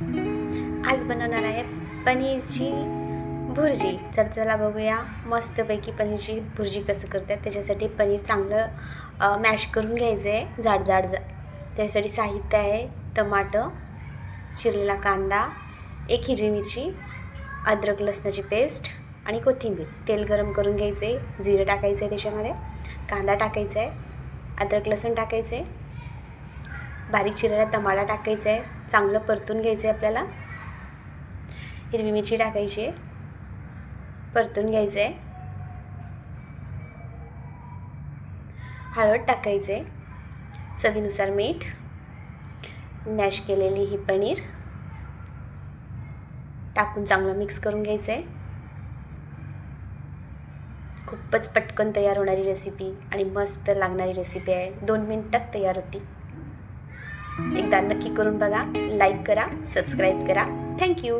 आज बनवणार आहे पनीरची भुर्जी। तर त्याला बघूया मस्तपैकी पनीरची भुर्जी कसं करतात। त्याच्यासाठी पनीर चांगलं मॅश करून घ्यायचं आहे, जाड त्यासाठी साहित्य आहे टमाटर, चिरलेला कांदा, एक हिरवी मिरची, अद्रक लसणाची पेस्ट आणि कोथिंबीर। तेल गरम करून घ्यायचे, जिरं टाकायचं आहे, त्याच्यामध्ये कांदा टाकायचा आहे, अद्रक लसूण टाकायचं आहे, बारीक चिरलेला टमाटा टाकायचा आहे, चांगलं परतून घ्यायचं आहे आपल्याला। हिरवी मिरची टाकायची आहे, परतून घ्यायचं आहे, हळद टाकायचे, चवीनुसार मीठ, मॅश केलेली ही पनीर टाकून चांगलं मिक्स करून घ्यायचं आहे। खूपच पटकन तयार होणारी रेसिपी आणि मस्त लागणारी रेसिपी आहे, 2 मिनिटात तयार होती। एकदा नक्की करून बघा, लाईक करा, सबस्क्राईब करा। थँक्यू।